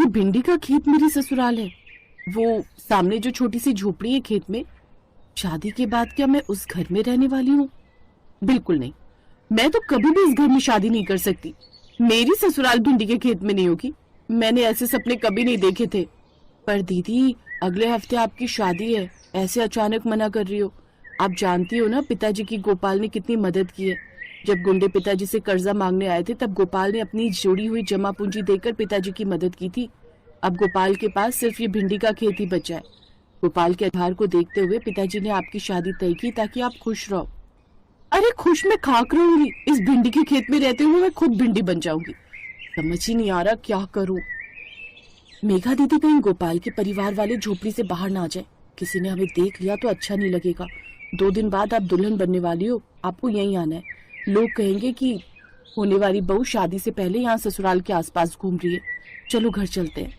भिंडी का खेत मेरी ससुराल है। वो सामने जो छोटी सी झोपड़ी है खेत में। शादी के बाद क्या मैं उस घर में रहने वाली हूँ? बिल्कुल नहीं। मैं तो कभी भी इस घर में शादी नहीं कर सकती। मेरी ससुराल भिंडी के खेत में नहीं होगी। मैंने ऐसे सपने कभी नहीं देखे थे। पर दीदी, अगले हफ्ते आपकी शादी है, ऐसे अचानक मना कर रही हो? आप जानती हो ना पिताजी की गोपाल ने कितनी मदद की है। जब गुंडे पिताजी से कर्जा मांगने आए थे तब गोपाल ने अपनी जोड़ी हुई जमा पूंजी देकर पिताजी की मदद की थी। अब गोपाल के पास सिर्फ ये भिंडी का खेत ही बचा है। गोपाल के आधार को देखते हुए पिताजी ने आपकी शादी तय की ताकि आप खुश रहो। अरे खुश मैं खाक रहूंगी? इस भिंडी के खेत में रहते हुए मैं खुद भिंडी बन जाऊंगी। समझ ही नहीं आ रहा क्या करूं। मेघा दीदी, कहीं गोपाल के परिवार वाले झोपड़ी से बाहर ना आ जाए। किसी ने हमें देख लिया तो अच्छा नहीं लगेगा। 2 दिन बाद आप दुल्हन बनने वाली हो, आपको यहीं आना है। लोग कहेंगे कि होने वाली बहू शादी से पहले यहाँ ससुराल के आसपास घूम रही है। चलो घर चलते हैं।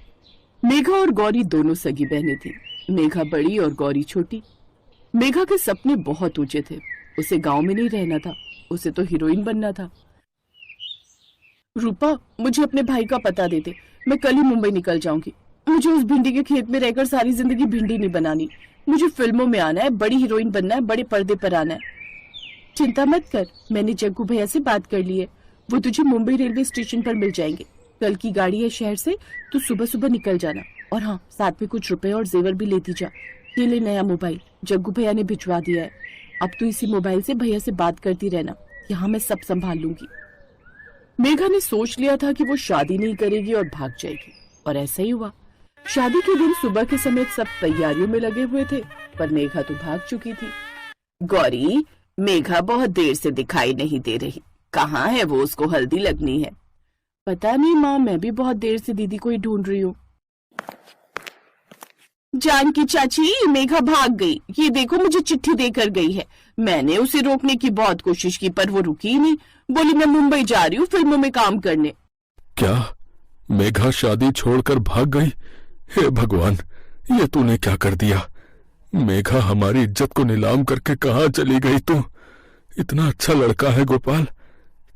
मेघा और गौरी दोनों सगी बहनें थी। मेघा बड़ी और गौरी छोटी। मेघा के सपने बहुत ऊंचे थे। उसे गांव में नहीं रहना था, उसे तो हीरोइन बनना था। रूपा, मुझे अपने भाई का पता दे दे। मैं कल ही मुंबई निकल जाऊंगी। मुझे उस भिंडी के खेत में रहकर सारी जिंदगी भिंडी नहीं बनानी। मुझे फिल्मों में आना है, बड़ी हीरोइन बनना है, बड़े पर्दे पर आना है। चिंता मत कर, मैंने जग्गू भैया से बात कर ली है। वो तुझे मुंबई रेलवे स्टेशन पर मिल जाएंगे। कल की गाड़ी है शहर से, तो सुबह सुबह निकल जाना। और हाँ, साथ में कुछ रुपए और जेवर भी लेती जा। ये ले नया मोबाइल, जग्गू भैया ने भिजवा दिया है। अब तू इसी मोबाइल से भैया से बात करती रहना। यहाँ मैं सब संभाल लूंगी। मेघा ने सोच लिया था कि वो शादी नहीं करेगी और भाग जाएगी, और ऐसा ही हुआ। शादी के दिन सुबह के समय सब तैयारियों में लगे हुए थे, पर मेघा तो भाग चुकी थी। गौरी, मेघा बहुत देर से दिखाई नहीं दे रही। कहाँ है वो? उसको हल्दी लगनी है। पता नहीं माँ, मैं भी बहुत देर से दीदी को ही ढूंढ रही हूँ। जानकी चाची, मेघा भाग गई। ये देखो, मुझे चिट्ठी देकर गई है। मैंने उसे रोकने की बहुत कोशिश की पर वो रुकी ही नहीं। बोली मैं मुंबई जा रही हूँ फिल्मों में काम करने। क्या मेघा शादी छोड़कर भाग गई? हे भगवान, ये तूने क्या कर दिया? मेघा हमारी इज्जत को नीलाम करके कहाँ चली गई तू? इतना अच्छा लड़का है गोपाल,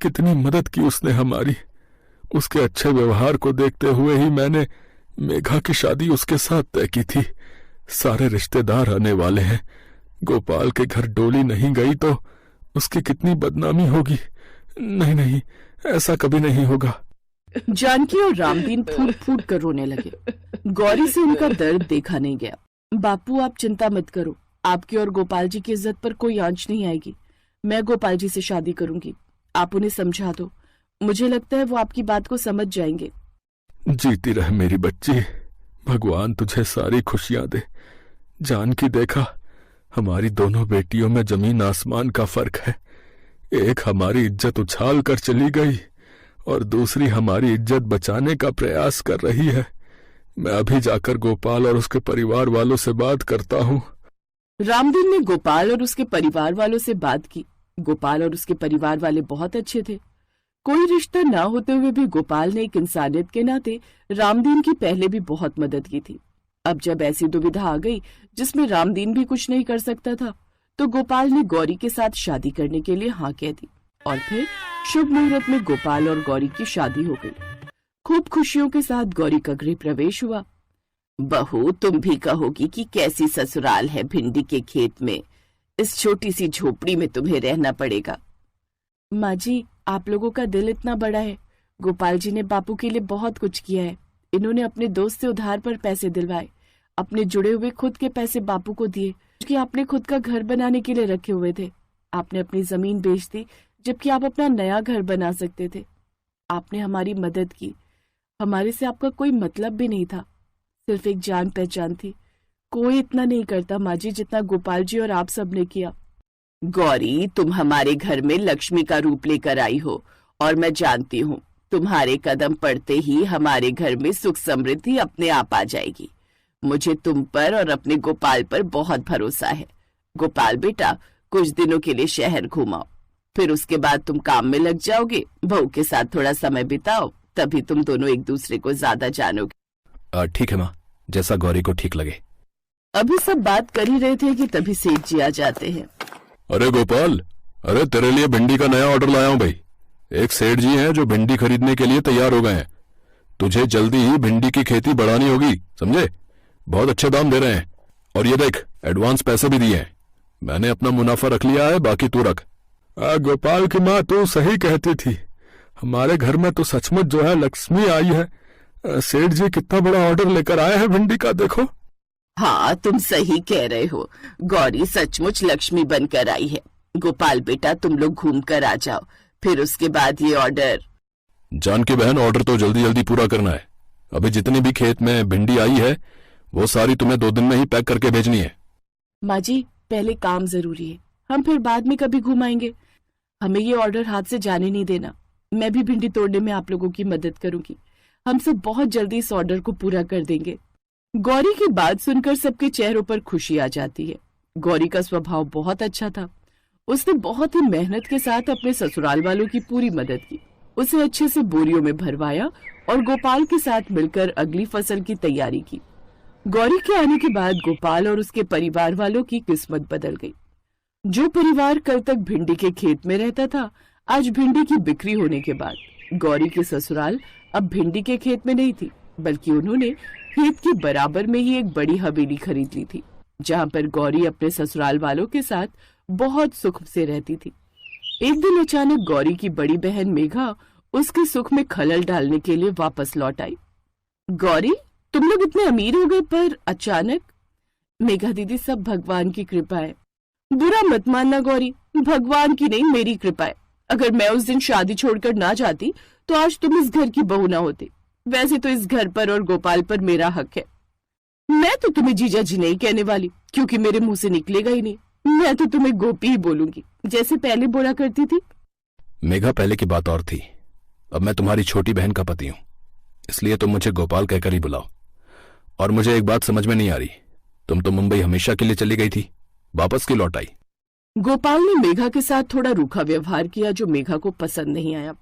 कितनी मदद की उसने हमारी। उसके अच्छे व्यवहार को देखते हुए ही मैंने मेघा की शादी उसके साथ तय की थी। सारे रिश्तेदार आने वाले हैं। गोपाल के घर डोली नहीं गई तो उसकी कितनी बदनामी होगी। नहीं नहीं, ऐसा कभी नहीं होगा। जानकी और रामदीन फूट फूट कर रोने लगे। गौरी से उनका दर्द देखा नहीं गया। बापू, आप चिंता मत करो। आपकी और गोपाल जी की इज्जत पर कोई आंच नहीं आएगी। मैं गोपाल जी से शादी करूंगी। आप उन्हें समझा दो। मुझे लगता है वो आपकी बात को समझ जाएंगे। जीती रह मेरी बच्ची, भगवान तुझे सारी खुशियां दे। जानकी, देखा, हमारी दोनों बेटियों में जमीन आसमान का फर्क है। एक हमारी इज्जत उछाल कर चली गई और दूसरी हमारी इज्जत बचाने का प्रयास कर रही है। मैं अभी जाकर गोपाल और उसके परिवार वालों से बात करता हूँ। रामदीन ने गोपाल और उसके परिवार वालों से बात की। गोपाल और उसके परिवार वाले बहुत अच्छे थे। कोई रिश्ता ना होते हुए भी गोपाल ने एक इंसानियत के नाते रामदीन की पहले भी बहुत मदद की थी। अब जब ऐसी दुविधा आ गई जिसमें रामदीन भी कुछ नहीं कर सकता था, तो गोपाल ने गौरी के साथ शादी करने के लिए हाँ कह दी। और फिर शुभ मुहूर्त में गोपाल और गौरी की शादी हो गई। खूब खुशियों के साथ गौरी का गृह प्रवेश हुआ। बहू, तुम भी कहोगी कि कैसी ससुराल है भिंडी के खेत में। इस छोटी सी झोपड़ी में तुम्हें रहना पड़ेगा। माँ जी, आप लोगों का दिल इतना बड़ा है। गोपाल जी ने बापू के लिए बहुत कुछ किया है। इन्होंने अपने दोस्त से उधार पर पैसे दिलवाए, अपने जुड़े हुए खुद के पैसे बापू को दिए, क्योंकि आपने खुद का घर बनाने के लिए रखे हुए थे। आपने अपनी जमीन बेच दी, जबकि आप अपना नया घर बना सकते थे। आपने हमारी मदद की। हमारे से आपका कोई मतलब भी नहीं था, सिर्फ एक जान पहचान थी। कोई इतना नहीं करता माँ जी जितना गोपाल जी और आप सब ने किया। गौरी, तुम हमारे घर में लक्ष्मी का रूप लेकर आई हो, और मैं जानती हूँ तुम्हारे कदम पड़ते ही हमारे घर में सुख समृद्धि अपने आप आ जाएगी। मुझे तुम पर और अपने गोपाल पर बहुत भरोसा है। गोपाल बेटा, कुछ दिनों के लिए शहर घुमाओ, फिर उसके बाद तुम काम में लग जाओगे। बहू के साथ थोड़ा समय बिताओ, तभी तुम दोनों एक दूसरे को ज्यादा जानोगे। ठीक है माँ, जैसा गौरी को ठीक लगे। अभी सब बात कर ही रहे थे कि तभी सेठ जी आ जाते हैं। अरे गोपाल, अरे तेरे लिए भिंडी का नया ऑर्डर लाया हूं भाई। एक सेठ जी हैं जो भिंडी खरीदने के लिए तैयार हो गए हैं। तुझे जल्दी ही भिंडी की खेती बढ़ानी होगी, समझे? बहुत अच्छे दाम दे रहे हैं। और ये देख, एडवांस पैसे भी दिए हैं। मैंने अपना मुनाफा रख लिया है, बाकी तू रख। गोपाल की माँ तो सही कहती थी। हमारे घर में तो सचमुच जो है लक्ष्मी आई है। सेठ जी कितना बड़ा ऑर्डर लेकर आए हैं भिंडी का, देखो। हाँ, तुम सही कह रहे हो। गौरी सचमुच लक्ष्मी बनकर आई है। गोपाल बेटा, तुम लोग घूम कर आ जाओ, फिर उसके बाद ये ऑर्डर। जानकी बहन, ऑर्डर तो जल्दी जल्दी पूरा करना है। अभी जितनी भी खेत में भिंडी आई है वो सारी तुम्हें 2 दिन में ही पैक करके भेजनी है। माँ जी, पहले काम जरूरी है, हम फिर बाद में कभी घुमाएंगे। हमें ये ऑर्डर हाथ से जाने नहीं देना। मैं भी भिंडी तोड़ने में आप लोगों की मदद करूंगी। हम सब बहुत जल्दी इस ऑर्डर को पूरा कर देंगे। गौरी की बात सुनकर सबके चेहरों पर खुशी आ जाती है। गौरी का स्वभाव बहुत अच्छा था। उसने बहुत ही मेहनत के साथ अपने ससुराल वालों की पूरी मदद की। उसे अच्छे से बोरियों में भरवाया और गोपाल के साथ मिलकर अगली फसल की तैयारी की। गौरी के आने के बाद गोपाल और उसके परिवार वालों की किस्मत बदल गई। जो परिवार कल तक भिंडी के खेत में रहता था, आज भिंडी की बिक्री होने के बाद गौरी की ससुराल अब भिंडी के खेत में नहीं थी, बल्कि उन्होंने खेत के बराबर में ही एक बड़ी हवेली खरीद ली थी, जहां पर गौरी अपने ससुराल वालों के साथ बहुत सुख से रहती थी। एक दिन अचानक गौरी की बड़ी बहन मेघा उसके सुख में खलल डालने के लिए वापस लौट आई। गौरी, तुम लोग इतने अमीर हो गए, पर अचानक? मेघा दीदी, सब भगवान की कृपा है। बुरा मत मानना गौरी, भगवान की नहीं, मेरी कृपा है। अगर मैं उस दिन शादी छोड़कर ना जाती तो आज तुम इस घर की बहू ना होती। वैसे तो इस घर पर और गोपाल पर मेरा हक है। मैं तो तुम्हें जीजा जी नहीं कहने वाली, क्योंकि मेरे मुंह से निकलेगा ही नहीं। मैं तो तुम्हें गोपी ही बोलूंगी, जैसे पहले बोला करती थी। मेघा, पहले की बात और थी। अब मैं तुम्हारी छोटी बहन का पति हूं, इसलिए तुम मुझे गोपाल कहकर ही बुलाओ। और मुझे एक बात समझ में नहीं आ रही, तुम तो मुंबई हमेशा के लिए चली गई थी, वापस क्यों लौट आई? गोपाल ने मेघा के साथ थोड़ा रूखा व्यवहार किया, जो मेघा को पसंद नहीं आया।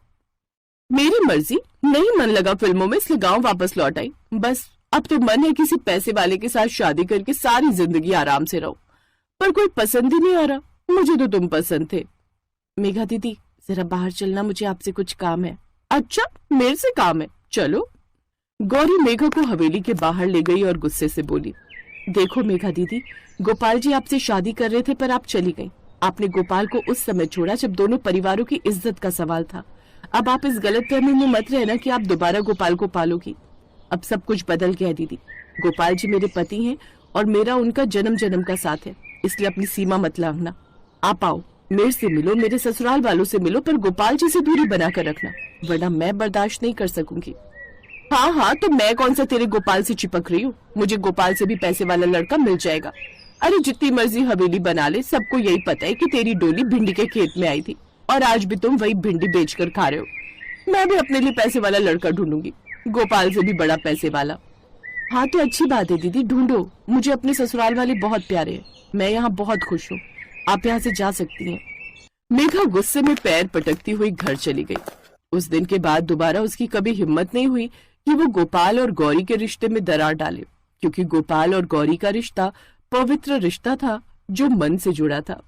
मेरी मर्जी, नहीं मन लगा फिल्मों में, इसलिए गांव वापस लौट आई। बस अब तो मन है किसी पैसे वाले के साथ शादी करके सारी जिंदगी आराम से रहो, पर कोई पसंद ही नहीं आ रहा। मुझे तो तुम पसंद थे। मेघा दीदी, जरा बाहर चलना, मुझे आपसे कुछ काम है। अच्छा, मेरे से काम है, चलो। गौरी मेघा को हवेली के बाहर ले गई और गुस्से से बोली, देखो मेघा दीदी, गोपाल जी आपसे शादी कर रहे थे, पर आप चली गई। आपने गोपाल को उस समय छोड़ा जब दोनों परिवारों की इज्जत का सवाल था। अब आप इस गलतफहमी में मत रहना कि आप दोबारा गोपाल को पालोगी। अब सब कुछ बदल गया है दीदी। गोपाल जी मेरे पति हैं और मेरा उनका जन्म जन्म का साथ है, इसलिए अपनी सीमा मत लांघना। आप आओ, मेरे से मिलो, मेरे ससुराल वालों से मिलो, पर गोपाल जी से दूरी बनाकर रखना, वरना मैं बर्दाश्त नहीं कर सकूंगी। हाँ हाँ, तो मैं कौन सा तेरे गोपाल से चिपक रही हूँ? मुझे गोपाल से भी पैसे वाला लड़का मिल जाएगा। अरे जितनी मर्जी हवेली बना ले, सबको यही पता है कि तेरी डोली भिंडी के खेत में आई थी और आज भी तुम वही भिंडी बेचकर खा रहे हो। मैं भी अपने लिए पैसे वाला लड़का ढूंढूंगी, गोपाल से भी बड़ा पैसे वाला। हाँ तो अच्छी बात है दीदी, ढूंढो। मुझे अपने ससुराल वाले बहुत प्यारे हैं, मैं यहाँ बहुत खुश हूँ। आप यहाँ से जा सकती हैं। मेघा गुस्से में पैर पटकती हुई घर चली गई। उस दिन के बाद दोबारा उसकी कभी हिम्मत नहीं हुई कि वो गोपाल और गौरी के रिश्ते में दरार डाले, क्योंकि गोपाल और गौरी का रिश्ता पवित्र रिश्ता था जो मन से जुड़ा था।